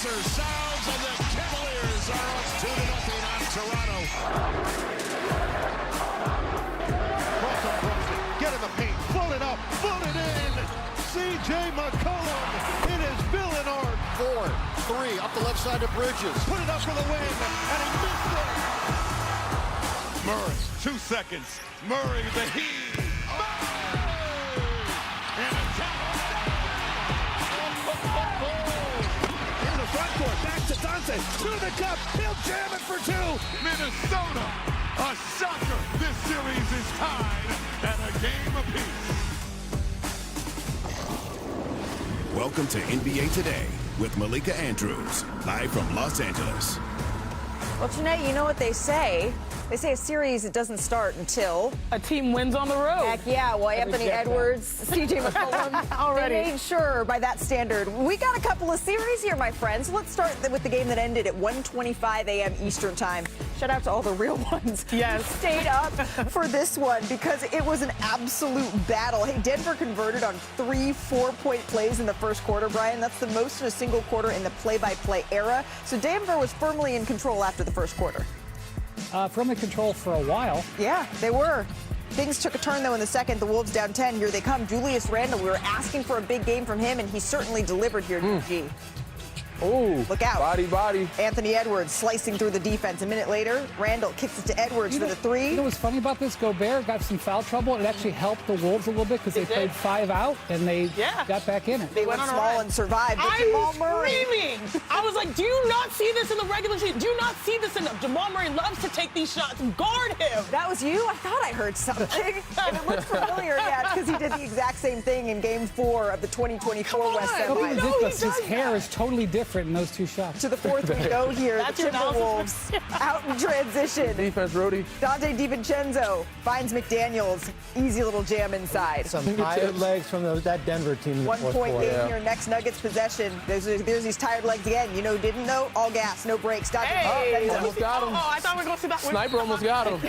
buzzer sounds, and the Cavaliers are up 2-0 on Toronto. Welcome, Brooklyn. Get in the paint. Float it up. Float it in. C.J. McCollum. It is Villanard. 4-3 up the left side to Bridges. Put it up for the win. And he missed it. Murray, 2 seconds. Murray, the heave. In the front court, back to Dante, to the cup, he'll jam it for 2. Minnesota, a shocker. This series is tied at a game apiece. Welcome to NBA Today with Malika Andrews, live from Los Angeles. Well, Janae, you know what they say. They say a series, it doesn't start until a team wins on the road. Heck yeah. Well, Anthony Edwards, C.J. McCollum, already they made sure by that standard. We got a couple of series here, my friends. Let's start with the game that ended at 1:25 a.m. Eastern time. Shout out to all the real ones. Yes. Who stayed up for this one because it was an absolute battle. Hey, Denver converted on 3 4-point plays in the first quarter, Brian. That's the most in a single quarter in the play-by-play era. So Denver was firmly in control after the first quarter. Firmly control for a while. Yeah, they were. Things took a turn, though, in the second. The Wolves down 10. Here they come. Julius Randle. We were asking for a big game from him, and he certainly delivered here, G. Ooh, look out. Body. Anthony Edwards slicing through the defense. A minute later, Randle kicks it to Edwards for the 3. You know what's funny about this? Gobert got some foul trouble. It actually helped the Wolves a little bit because they played 5 out, and they got back in it. They went small and survived. But Jamal Murray. Screaming. I was like, do you not see this in the regular season? Do you not see this in Jamal Murray loves to take these shots. Guard him. That was you? I thought I heard something. If it looks familiar, yeah, it's because he did the exact same thing in Game 4 of the 2024 West Semis. His hair is totally different in those 2 shots. To the 4th we go here. That's the Timberwolves out in transition. Defense, Rudy. Dante DiVincenzo finds McDaniels. Easy little jam inside. Some tired legs from that Denver team. In the 1-point game here. Next Nuggets possession. There's these tired legs again. You know, didn't know? All gas, no brakes. Hey, almost got him. Oh, I thought we were going to see that one. Sniper almost got him.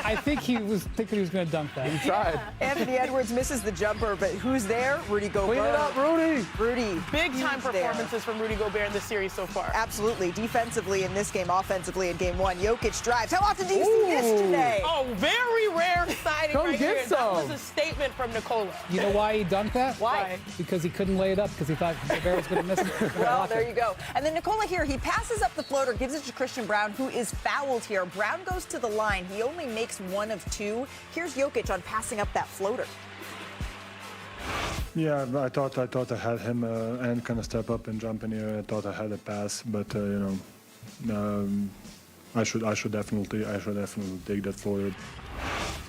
I think he was thinking he was going to dunk that. He tried. Anthony Edwards misses the jumper, but who's there? Rudy Gobert. Clean it up, Rudy. Rudy. Big-time performances from Rudy Gobert in this series so far. Absolutely. Defensively in this game, offensively in Game 1. Jokic drives. How often do you see this today? Oh, very rare sighting Come right get here. some. That was a statement from Nikola. You know why he dunked that? Why? Because he couldn't lay it up because he thought Gobert was going to miss it. Well, there you go. And then Nikola here, he passes up the floater, gives it to Christian Brown, who is fouled here. Brown goes to the line. He only makes 1 of 2. Here's Jokic on passing up that floater. Yeah, I thought I had him and kind of step up and jump in here. I thought I had a pass, but I should definitely take that forward.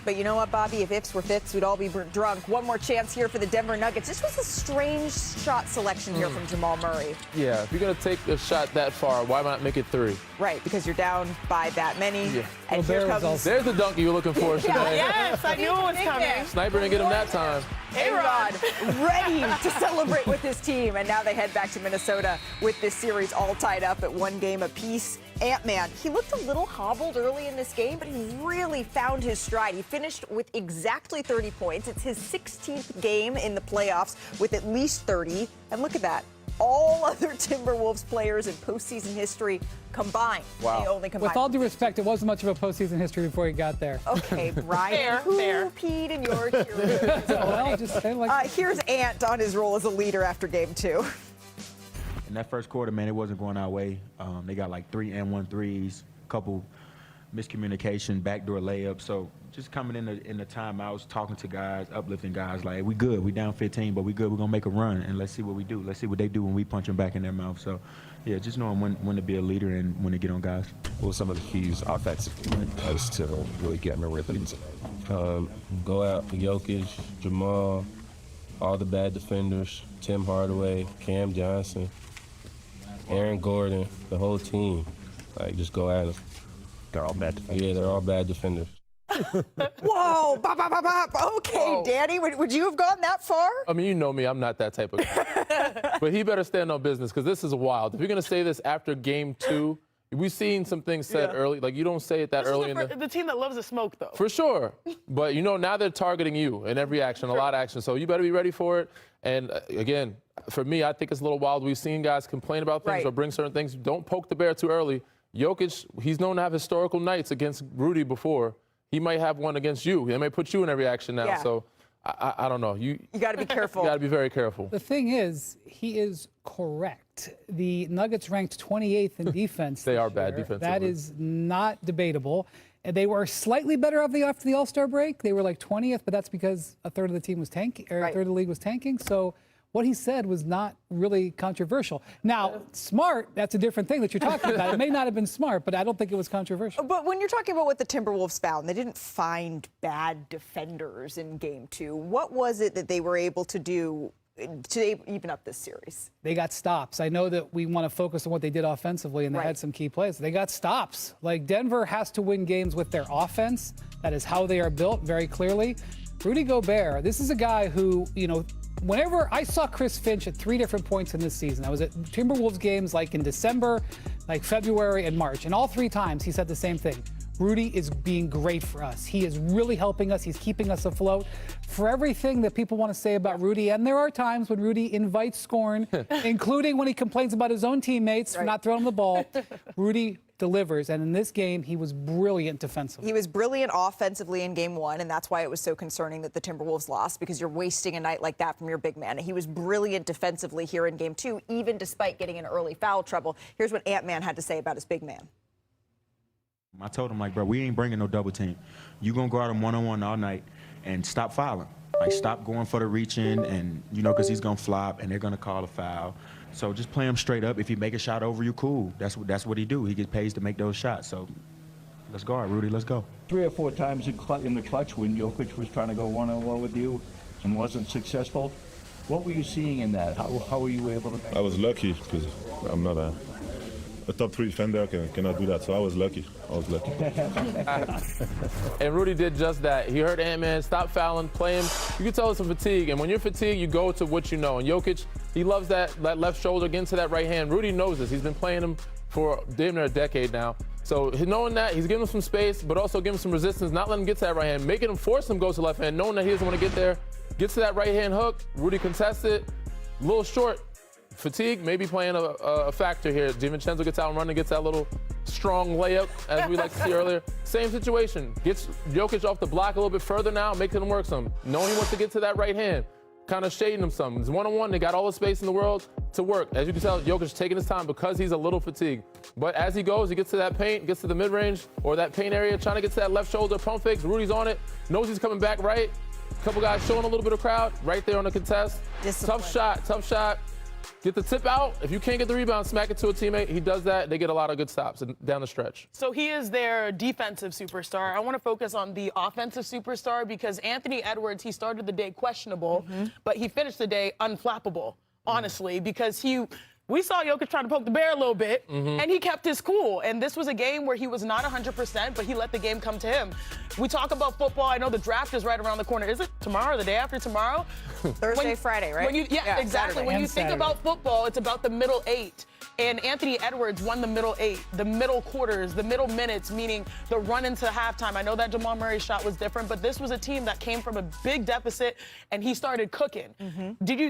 But you know what, Bobby? If ifs were fifths, we'd all be drunk. One more chance here for the Denver Nuggets. This was a strange shot selection here from Jamal Murray. Yeah, if you're going to take a shot that far, why not make it 3? Right, because you're down by that many. Yeah. And here comes... There's the dunk you were looking for today. Yes, I knew it was coming. Sniper didn't get him that time. A-Rod ready to celebrate with his team. And now they head back to Minnesota with this series all tied up at 1 game apiece. Ant-Man, he looked a little hobbled early in this game, but he really found his stride. He finished with exactly 30 points. It's his 16th game in the playoffs with at least 30. And look at that. All other Timberwolves players in postseason history combined. Wow. They only combined. With all due respect, it wasn't much of a postseason history before he got there. Okay, Brian. Fair. Peed in your cheerleaders? Well, just say like here's Ant on his role as a leader after Game 2. In that first quarter, man, it wasn't going our way. They got like 3-and-1 threes, a couple miscommunication, backdoor layups. So just coming in the timeouts, talking to guys, uplifting guys, like, we good. We down 15, but we good. We're going to make a run, and let's see what we do. Let's see what they do when we punch them back in their mouth. So, yeah, just knowing when to be a leader and when to get on guys. What were some of the keys offensively as to really getting a rhythm? Go out, Jokic, Jamal, all the bad defenders, Tim Hardaway, Cam Johnson, Aaron Gordon, the whole team. Like, just go at them. They're all bad defenders. Yeah, they're all bad defenders. Whoa, bop, bop, bop, bop. Okay, Whoa. Danny, would you have gone that far? I mean, you know me. I'm not that type of guy. But he better stand on business because this is wild. If you're going to say this after Game 2, we've seen some things said early. Like, you don't say it that early in the team that loves to smoke, though. For sure. But, you know, now they're targeting you in every action, a lot of action. So you better be ready for it. And, again, for me, I think it's a little wild. We've seen guys complain about things or bring certain things. Don't poke the bear too early. Jokic, he's known to have historical nights against Rudy before. He might have one against you. They may put you in every action now. Yeah. So I don't know. You got to be careful. You got to be very careful. The thing is, he is correct. The Nuggets ranked 28th in defense. They are bad defensively. That is not debatable. And they were slightly better after the All-Star break. They were like 20th, but that's because a third of the team was tanking, or a third of the league was tanking. So what he said was not really controversial. Now, smart, that's a different thing that you're talking about. It may not have been smart, but I don't think it was controversial. But when you're talking about what the Timberwolves found, they didn't find bad defenders in Game 2. What was it that they were able to do to even up this series? They got stops. I know that we want to focus on what they did offensively, and they had some key plays. They got stops. Like, Denver has to win games with their offense. That is how they are built, very clearly. Rudy Gobert, this is a guy who, whenever I saw Chris Finch at 3 different points in this season, I was at Timberwolves games like in December, like February, and March, and all 3 times he said the same thing. Rudy is being great for us. He is really helping us. He's keeping us afloat. For everything that people want to say about Rudy, and there are times when Rudy invites scorn, including when he complains about his own teammates for not throwing him the ball, Rudy delivers, and in this game, he was brilliant defensively. He was brilliant offensively in Game 1, and that's why it was so concerning that the Timberwolves lost, because you're wasting a night like that from your big man. And he was brilliant defensively here in Game 2, even despite getting in early foul trouble. Here's what Ant-Man had to say about his big man. I told him, like, bro, we ain't bringing no double team. You gonna go out him one-on-one all night and stop fouling. Like, stop going for the reach-in and, because he's gonna flop and they're gonna call a foul. So just play him straight up. If he make a shot over you, cool. That's what he do. He gets paid to make those shots. So let's go, Rudy. Let's go. 3 or 4 times in the clutch when Jokic was trying to go one-on-one with you and wasn't successful. What were you seeing in that? How were you able to? I was lucky because I'm not a top 3 defender cannot do that. So I was lucky. And Rudy did just that. He heard Ant-Man, stop fouling, play him. You can tell it's some fatigue. And when you're fatigued, you go to what you know. And Jokic, he loves that left shoulder, getting to that right hand. Rudy knows this. He's been playing him for damn near a decade now. So knowing that, he's giving him some space, but also giving him some resistance, not letting him get to that right hand, making him force him to go to left hand, knowing that he doesn't want to get there. Gets to that right hand hook. Rudy contests it. A little short. Fatigue maybe playing a factor here. DiVincenzo gets out and running, gets that little strong layup, as we like to see earlier. Same situation. Gets Jokic off the block a little bit further now, making him work some. Knowing he wants to get to that right hand, kind of shading him some. It's one-on-one. They got all the space in the world to work. As you can tell, Jokic taking his time because he's a little fatigued. But as he goes, he gets to that paint, gets to the mid-range or that paint area, trying to get to that left shoulder, pump fakes. Rudy's on it, knows he's coming back right. A couple guys showing a little bit of crowd right there on the contest. Tough shot. Get the tip out. If you can't get the rebound, smack it to a teammate. He does that. They get a lot of good stops down the stretch. So he is their defensive superstar. I want to focus on the offensive superstar because Anthony Edwards, he started the day questionable, but he finished the day unflappable, honestly, because we saw Jokic trying to poke the bear a little bit, and he kept his cool. And this was a game where he was not 100%, but he let the game come to him. We talk about football. I know the draft is right around the corner. Is it tomorrow or the day after tomorrow? Thursday, Friday, right? Yeah, exactly. Saturday. When you think about football, it's about the middle 8. And Anthony Edwards won the middle 8, the middle quarters, the middle minutes, meaning the run into halftime. I know that Jamal Murray's shot was different, but this was a team that came from a big deficit, and he started cooking.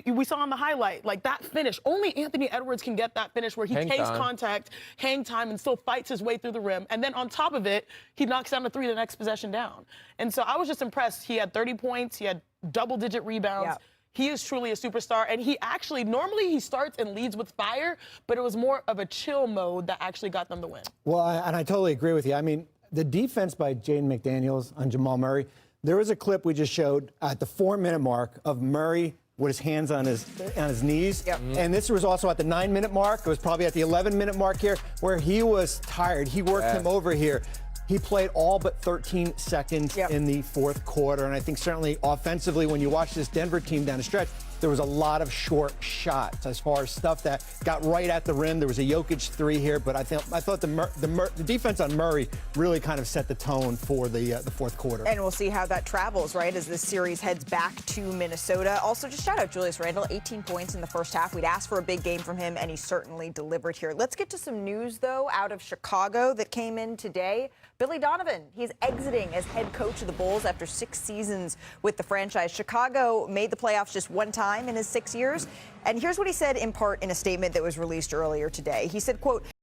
We saw on the highlight, like that finish. Only Anthony Edwards can get that finish where he takes contact, hang time, and still fights his way through the rim. And then on top of it, he knocks down the 3 the next possession down. And so I was just impressed. He had 30 points. He had double-digit rebounds. Yeah. He is truly a superstar, and normally he starts and leads with fire, but it was more of a chill mode that actually got them the win. Well, and I totally agree with you. I mean, the defense by Jaden McDaniels on Jamal Murray, there was a clip we just showed at the 4-minute mark of Murray with his hands on his knees. Yep. And this was also at the 9-minute mark. It was probably at the 11-minute mark here where he was tired. He worked him over here. He played all but 13 seconds in the fourth quarter. And I think certainly offensively, when you watch this Denver team down the stretch, there was a lot of short shots as far as stuff that got right at the rim. There was a Jokic 3 here, but I thought the defense on Murray really kind of set the tone for the fourth quarter. And we'll see how that travels, right, as this series heads back to Minnesota. Also, just shout out Julius Randle, 18 points in the first half. We'd asked for a big game from him, and he certainly delivered here. Let's get to some news, though, out of Chicago that came in today. Billy Donovan, he's exiting as head coach of the Bulls after 6 seasons with the franchise. Chicago made the playoffs just one time in his 6 years. And here's what he said in part in a statement that was released earlier today. He said, quote,